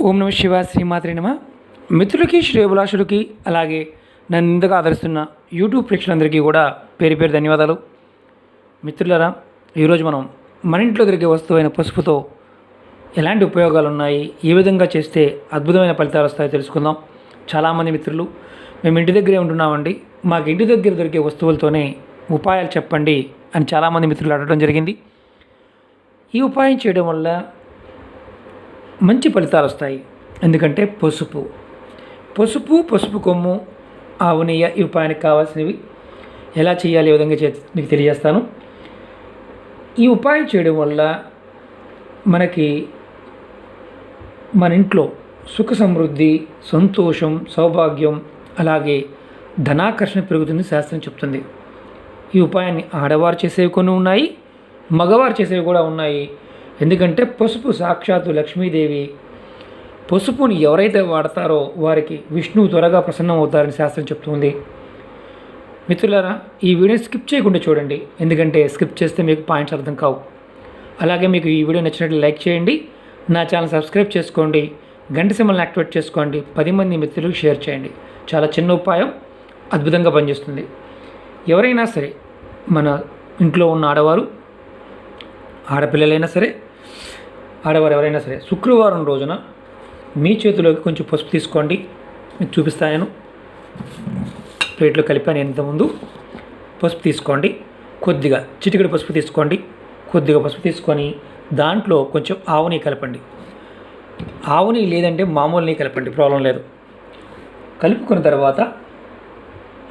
ఓం నమ శివ శ్రీమాత్రే నమ. మిత్రులకి, శ్రేయోభిలాషులకి, అలాగే నన్ను ఇంతగా ఆదరిస్తున్న యూట్యూబ్ ప్రేక్షకులందరికీ కూడా పేరు పేరు ధన్యవాదాలు. మిత్రులారా, ఈరోజు మనం మన ఇంట్లో దొరికే వస్తువైన పసుపుతో ఎలాంటి ఉపయోగాలు ఉన్నాయి, ఏ విధంగా చేస్తే అద్భుతమైన ఫలితాలు వస్తాయో తెలుసుకుందాం. చాలామంది మిత్రులు మేము ఇంటి దగ్గరే ఉంటున్నామండి, మాకు ఇంటి దగ్గర దొరికే వస్తువులతోనే ఉపాయాలు చెప్పండి అని చాలామంది మిత్రులు అడగడం జరిగింది. ఈ ఉపాయం చేయడం వల్ల మంచి ఫలితాలు వస్తాయి. ఎందుకంటే పసుపు కొమ్ము, ఆవు నెయ్యి ఈ ఉపాయానికి కావాల్సినవి. ఎలా చేయాలి, ఏ విధంగా మీకు తెలియజేస్తాను. ఈ ఉపాయం చేయడం వల్ల మనకి మన ఇంట్లో సుఖ సమృద్ధి, సంతోషం, సౌభాగ్యం, అలాగే ధనాకర్షణ పెరుగుతుంది శాస్త్రం చెప్తుంది. ఈ ఉపాయాన్ని ఆడవారు చేసేవి కొన్ని ఉన్నాయి, మగవారు చేసేవి కూడా ఉన్నాయి. ఎందుకంటే పసుపు సాక్షాత్తు లక్ష్మీదేవి. పసుపుని ఎవరైతే వాడతారో వారికి విష్ణువు త్వరగా ప్రసన్నం అవుతారని శాస్త్రం చెప్తుంది. మిత్రులారా, ఈ వీడియోని స్కిప్ చేయకుండా చూడండి, ఎందుకంటే స్కిప్ చేస్తే మీకు పాయింట్స్ అర్థం కావు. అలాగే మీకు ఈ వీడియో నచ్చినట్లు లైక్ చేయండి, నా ఛానల్ సబ్స్క్రైబ్ చేసుకోండి, గంట సింబల్ని యాక్టివేట్ చేసుకోండి, 10 మంది మిత్రులకు షేర్ చేయండి. చాలా చిన్న ఉపాయం, అద్భుతంగా పనిచేస్తుంది. ఎవరైనా సరే, మన ఇంట్లో ఉన్న ఆడవారు, ఆడపిల్లలైనా సరే, ఆడవారు ఎవరైనా సరే, శుక్రవారం రోజున మీ చేతిలోకి కొంచెం పసుపు తీసుకోండి. మీకు చూపిస్తాను. నేను ప్లేట్లో కలిపాను ఇంతకుముందు. పసుపు తీసుకోండి, కొద్దిగా చిటికెడు పసుపు తీసుకోండి. కొద్దిగా పసుపు తీసుకొని దాంట్లో కొంచెం ఆవు నెయ్యి కలపండి. ఆవు నెయ్యి లేదంటే మామూలు నెయ్యి కలపండి, ప్రాబ్లం లేదు. కలుపుకున్న తర్వాత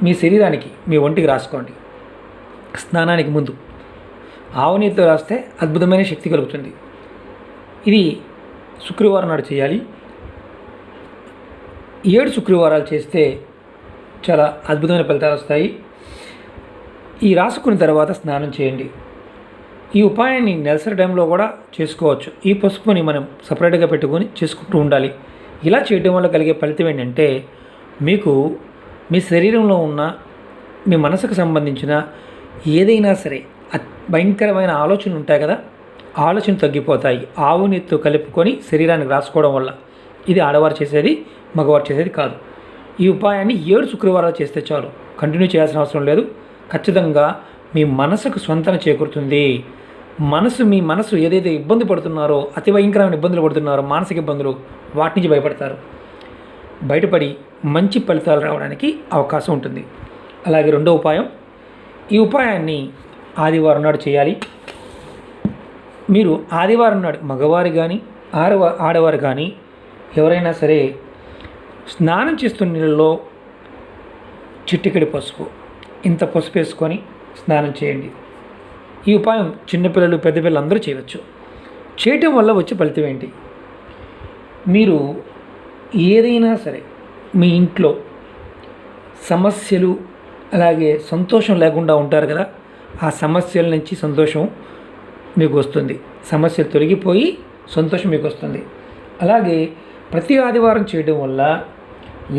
మీ శరీరానికి, మీ ఒంటికి రాసుకోండి. స్నానానికి ముందు ఆవు నెయ్యితో రాస్తే అద్భుతమైన శక్తి కలుగుతుంది. ఇది శుక్రవారం నాడు చేయాలి. 7 శుక్రవారాలు చేస్తే చాలా అద్భుతమైన ఫలితాలు వస్తాయి. ఈ రాసుకున్న తర్వాత స్నానం చేయండి. ఈ ఉపాయాన్ని నెలసరి టైంలో కూడా చేసుకోవచ్చు. ఈ పసుపుని మనం సపరేట్గా పెట్టుకొని చేసుకుంటూ ఉండాలి. ఇలా చేయడం వల్ల కలిగే ఫలితం ఏంటంటే, మీకు మీ శరీరంలో ఉన్న, మీ మనసుకు సంబంధించిన ఏదైనా సరే భయంకరమైన ఆలోచనలు ఉంటాయి కదా, ఆలోచన తగ్గిపోతాయి. ఆవు నెయ్యితో కలుపుకొని శరీరానికి రాసుకోవడం వల్ల. ఇది ఆడవారు చేసేది, మగవారు చేసేది కాదు. ఈ ఉపాయాన్ని 7 శుక్రవారాలు చేస్తే చాలు, కంటిన్యూ చేయాల్సిన అవసరం లేదు. ఖచ్చితంగా మీ మనసుకు స్వంతన చేకూరుతుంది. మీ మనసు ఏదైతే ఇబ్బంది పడుతున్నారో, అతి భయంకరమైన ఇబ్బందులు పడుతున్నారో, మానసిక ఇబ్బందులు, వాటి నుంచి భయపడతారు. బయటపడి మంచి ఫలితాలు రావడానికి అవకాశం ఉంటుంది. అలాగే రెండో ఉపాయం, ఈ ఉపాయాన్ని ఆదివారం నాడు చేయాలి. మీరు ఆదివారం నాడు మగవారు కానీ, ఆడవారు కానీ ఎవరైనా సరే స్నానం చేస్తున్న నీళ్ళలో చిటికెడు పసుపు, ఇంత పసుపు వేసుకొని స్నానం చేయండి. ఈ ఉపాయం చిన్నపిల్లలు, పెద్దపిల్లలు అందరూ చేయవచ్చు. చేయటం వల్ల వచ్చే ఫలితం ఏంటి? మీరు ఏదైనా సరే మీ ఇంట్లో సమస్యలు, అలాగే సంతోషం లేకుండా ఉంటారు కదా, ఆ సమస్యల నుంచి సంతోషం మీకు వస్తుంది. సమస్యలు తొలగిపోయి సంతోషం మీకు వస్తుంది. అలాగే ప్రతి ఆదివారం చేయడం వల్ల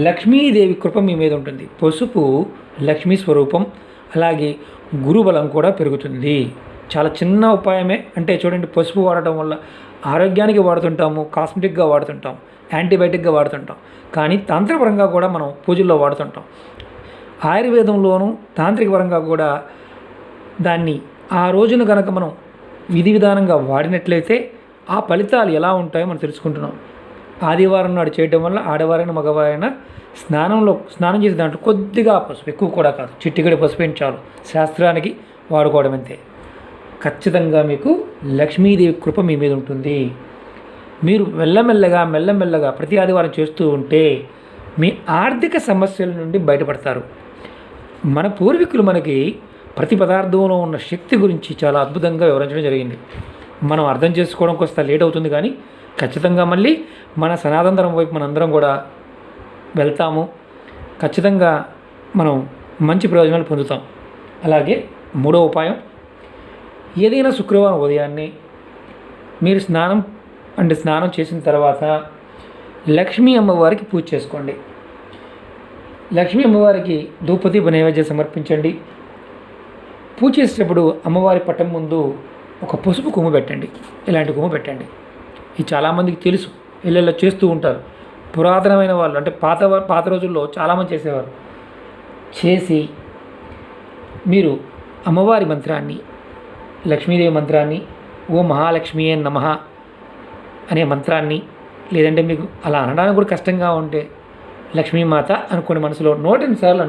లక్ష్మీదేవి కృప మీ మీద ఉంటుంది. పసుపు లక్ష్మీ స్వరూపం, అలాగే గురుబలం కూడా పెరుగుతుంది. చాలా చిన్న ఉపాయమే. అంటే చూడండి, పసుపు వాడటం వల్ల ఆరోగ్యానికి వాడుతుంటాము, కాస్మెటిక్గా వాడుతుంటాం, యాంటీబయాటిక్గా వాడుతుంటాం, కానీ తాంత్రికపరంగా కూడా మనం పూజల్లో వాడుతుంటాం. ఆయుర్వేదంలోనూ తాంత్రిక పరంగా కూడా దాన్ని ఆ రోజున కనుక మనం విధి విధానంగా వాడినట్లయితే ఆ ఫలితాలు ఎలా ఉంటాయో మనం తెలుసుకుంటున్నాం. ఆదివారం నాడు చేయడం వల్ల ఆడవారైనా మగవారైనా స్నానం చేసే దాంట్లో కొద్దిగా పసుపు, ఎక్కువ కూడా కాదు, చిట్టిగడి పసుపు ఏంటి చాలు, శాస్త్రానికి వాడుకోవడం అంతే. ఖచ్చితంగా మీకు లక్ష్మీదేవి కృప మీ మీద ఉంటుంది. మీరు మెల్లమెల్లగా ప్రతి ఆదివారం చేస్తూ ఉంటే మీ ఆర్థిక సమస్యల నుండి బయటపడతారు. మన పూర్వీకులు మనకి ప్రతి పదార్థంలో ఉన్న శక్తి గురించి చాలా అద్భుతంగా వివరించడం జరిగింది. మనం అర్థం చేసుకోవడం కొంత లేట్ అవుతుంది, కానీ ఖచ్చితంగా మళ్ళీ మన సనాతన ధర్మం వైపు మనందరం కూడా వెళ్తాము. ఖచ్చితంగా మనం మంచి ప్రయోజనాలు పొందుతాం. అలాగే మూడో ఉపాయం, ఏదైనా శుక్రవారం ఉదయాన్నే మీరు స్నానం చేసిన తర్వాత లక్ష్మీ అమ్మవారికి పూజ చేసుకోండి. లక్ష్మీ అమ్మవారికి ధూపదీప నైవేద్యం సమర్పించండి. పూజ చేసేటప్పుడు అమ్మవారి పటం ముందు ఒక పసుపు కొమ్ము పెట్టండి. ఇలాంటి కొమ్ము పెట్టండి. ఇది చాలామందికి తెలుసు, ఇళ్ళల్లో చేస్తూ ఉంటారు. పురాతనమైన వాళ్ళు అంటే పాత రోజుల్లో చాలామంది చేసేవారు. చేసి మీరు అమ్మవారి మంత్రాన్ని, లక్ష్మీదేవి మంత్రాన్ని, ఓ మహాలక్ష్మీయే నమః అనే మంత్రాన్ని, లేదంటే మీకు అలా అనడానికి కూడా కష్టంగా ఉంటే లక్ష్మీమాత అనుకోండి, మనసులో 108 సార్లు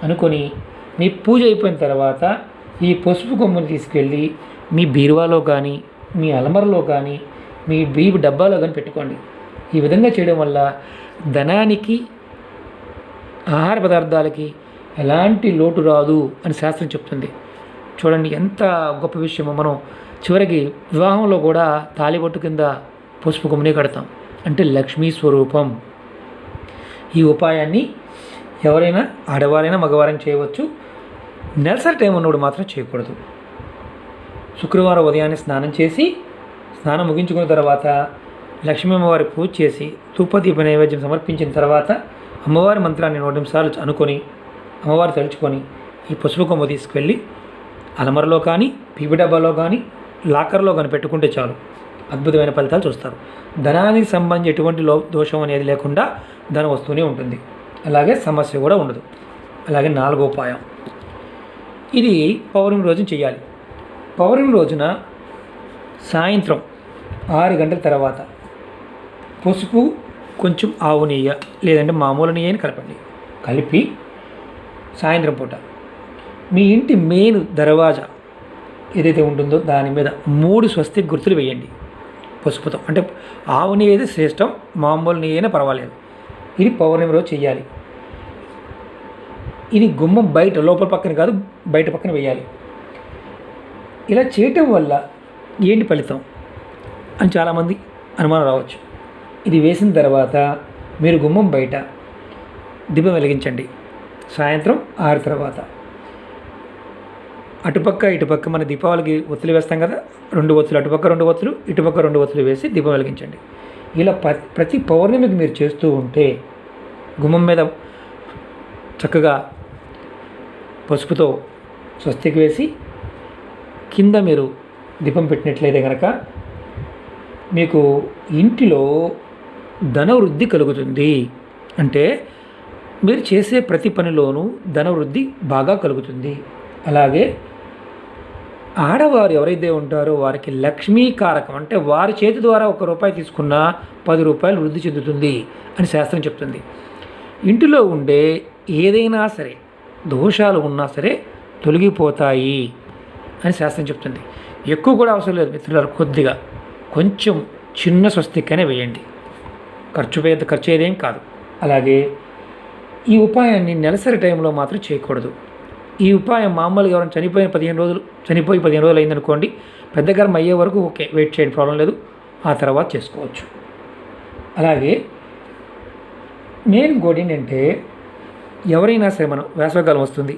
అనుకొని మీ పూజ అయిపోయిన తర్వాత ఈ పసుపు కొమ్ముని తీసుకెళ్ళి మీ బీరువాలో కానీ, మీ అలమరలో కానీ, మీ బీపు డబ్బాలో కానీ పెట్టుకోండి. ఈ విధంగా చేయడం వల్ల ధనానికి, ఆహార పదార్థాలకి ఎలాంటి లోటు రాదు అని శాస్త్రం చెప్తుంది. చూడండి ఎంత గొప్ప విషయమో. మనం చివరికి వివాహంలో కూడా తాళిబొట్టు కింద పసుపు కొమ్మునే కడతాం, అంటే లక్ష్మీ స్వరూపం. ఈ ఉపాయాన్ని ఎవరైనా ఆడవారైనా మగవారైనా చేయవచ్చు. నెలసరి టైం ఉన్నప్పుడు మాత్రం చేయకూడదు. శుక్రవారం ఉదయాన్నే స్నానం ముగించుకున్న తర్వాత లక్ష్మీ అమ్మవారి పూజ చేసి ధూపదీప నైవేద్యం సమర్పించిన తర్వాత అమ్మవారి మంత్రాన్ని 108 సార్లు అనుకొని అమ్మవారు తలుచుకొని ఈ పసుపు కొమ్మ తీసుకెళ్ళి అలమరలో కానీ, పీపి డబ్బాలో కానీ, లాకర్లో కానీ పెట్టుకుంటే చాలు, అద్భుతమైన ఫలితాలు చూస్తారు. ధనానికి సంబంధించి ఎటువంటి దోషం అనేది లేకుండా ధనం వస్తూనే ఉంటుంది. అలాగే సమస్య కూడా ఉండదు. అలాగే 4వ ఉపాయం, ఇది పౌర్ణమి రోజున చేయాలి. పౌర్ణమి రోజున సాయంత్రం 6 గంటల తర్వాత పసుపు, కొంచెం ఆవు నెయ్యి లేదంటే మామూలు నెయ్యిని కలిపి సాయంత్రం పూట మీ ఇంటి మెయిన్ దర్వాజా ఏదైతే ఉంటుందో దాని మీద 3 స్వస్తిక్ గుర్తులు వేయండి పసుపుతో. అంటే ఆవు నెయ్యి అయితే శ్రేష్టం, మామూలు నెయ్యి అయినా పర్వాలేదు. ఇది పౌర్ణమి రోజు చేయాలి. ఇది గుమ్మం బయట, లోపల పక్కన కాదు, బయట పక్కన వేయాలి. ఇలా చేయటం వల్ల ఏంటి ఫలితం అని చాలామంది అనుమానం రావచ్చు. ఇది వేసిన తర్వాత మీరు గుమ్మం బయట దీపం వెలిగించండి. సాయంత్రం 6 తర్వాత అటుపక్క ఇటుపక్క మన దీపావళికి ఒత్తులు వేస్తాం కదా, 2 ఒత్తులు, అటుపక్క 2 ఒత్తులు, ఇటుపక్క 2 ఒత్తులు వేసి దీపం వెలిగించండి. ఇలా ప్రతి పౌర్ణమికి మీరు చేస్తూ ఉంటే గుమ్మం మీద చక్కగా పసుపుతో స్వస్తికి వేసి కింద మీరు దీపం పెట్టినట్లయితే కనుక మీకు ఇంటిలో ధనవృద్ధి కలుగుతుంది. అంటే మీరు చేసే ప్రతి పనిలోనూ ధనవృద్ధి బాగా కలుగుతుంది. అలాగే ఆడవారు ఎవరైతే ఉంటారో వారికి లక్ష్మీకారకం, అంటే వారి చేతి ద్వారా 1 రూపాయి తీసుకున్నా 10 రూపాయలు వృద్ధి చెందుతుంది అని శాస్త్రం చెప్తుంది. ఇంటిలో ఉండే ఏదైనా సరే దోషాలు ఉన్నా సరే తొలగిపోతాయి అని శాస్త్రం చెప్తుంది. ఎక్కువ కూడా అవసరం లేదు మిత్రులారు, కొద్దిగా కొంచెం చిన్న స్వస్తికనే వేయండి, ఖర్చు ఏదేం కాదు. అలాగే ఈ ఉపాయాన్ని నెలసరి టైంలో మాత్రం చేయకూడదు. ఈ ఉపాయం మామూలుగా ఎవరైనా చనిపోయి 15 రోజులు అయిందనుకోండి, పెద్ద గర్భం అయ్యే వరకు ఓకే, వెయిట్ చేయండి, ప్రాబ్లం లేదు, ఆ తర్వాత చేసుకోవచ్చు. అలాగే మెయిన్ ఇంకోటి ఏంటంటే, ఎవరైనా సరే మనం వేసవికాలం వస్తుంది,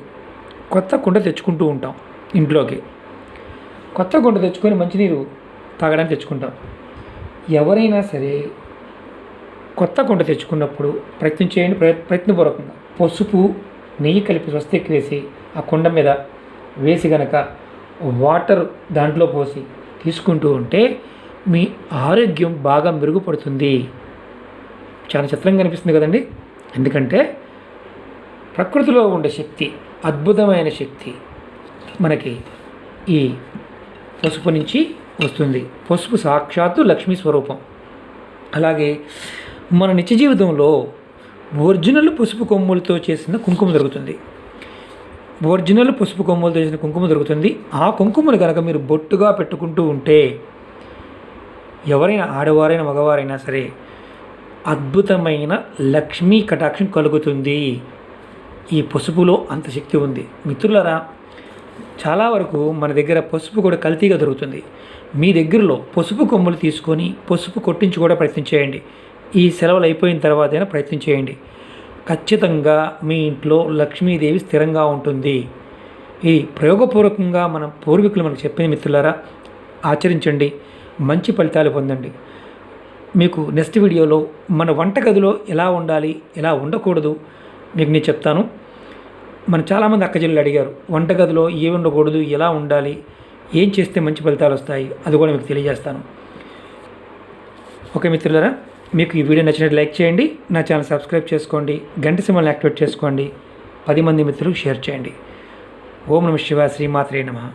కొత్త కుండ తెచ్చుకుంటూ ఉంటాం ఇంట్లోకి. కొత్త కుండ తెచ్చుకొని మంచినీరు తాగడానికి తెచ్చుకుంటాం. ఎవరైనా సరే కొత్త కుండ తెచ్చుకున్నప్పుడు ప్రయత్నపూర్వకంగా పసుపు, నెయ్యి కలిపి స్వస్తికి వేసి ఆ కుండ మీద వేసి గనక వాటర్ దాంట్లో పోసి తీసుకుంటూ ఉంటే మీ ఆరోగ్యం బాగా మెరుగుపడుతుంది. చాలా చిత్రంగా అనిపిస్తుంది కదండి. ఎందుకంటే ప్రకృతిలో ఉండే శక్తి, అద్భుతమైన శక్తి మనకి ఈ పసుపు నుంచి వస్తుంది. పసుపు సాక్షాత్తు లక్ష్మీ స్వరూపం. అలాగే మన నిత్య జీవితంలో ఒరిజినల్ పసుపు కొమ్ములతో చేసిన కుంకుమ దొరుకుతుంది. ఆ కుంకుమను కనుక మీరు బొట్టుగా పెట్టుకుంటూ ఉంటే ఎవరైనా ఆడవారైనా మగవారైనా సరే అద్భుతమైన లక్ష్మీ కటాక్షం కలుగుతుంది. ఈ పసుపులో అంత శక్తి ఉంది. మిత్రులారా, చాలా వరకు మన దగ్గర పసుపు కూడా కల్తీగా దొరుకుతుంది. మీ దగ్గరలో పసుపు కొమ్ములు తీసుకొని పసుపు కొట్టించి కూడా ప్రయత్నం చేయండి. ఈ సెలవులు అయిపోయిన తర్వాత అయినా ప్రయత్నం చేయండి. ఖచ్చితంగా మీ ఇంట్లో లక్ష్మీదేవి స్థిరంగా ఉంటుంది. ఈ ప్రయోగపూర్వకంగా మన పూర్వీకులు మనకు చెప్పింది మిత్రులారా, ఆచరించండి, మంచి ఫలితాలు పొందండి. మీకు నెక్స్ట్ వీడియోలో మన వంటగదిలో ఎలా ఉండాలి, ఎలా ఉండకూడదు మీకు నేను చెప్తాను. మన చాలామంది అక్కచెల్లెలు అడిగారు, వంటగదిలో ఏమి ఉండకూడదు, ఎలా ఉండాలి, ఏం చేస్తే మంచి ఫలితాలు వస్తాయి, అది కూడా మీకు తెలియజేస్తాను. ఓకే మిత్రులారా, మీకు ఈ వీడియో నచ్చినట్టు లైక్ చేయండి, నా ఛానల్ సబ్స్క్రైబ్ చేసుకోండి, గంట సింబల్ని యాక్టివేట్ చేసుకోండి, 10 మంది మిత్రులకు షేర్ చేయండి. ఓం నమః శివాయ, శ్రీమాత్రే నమః.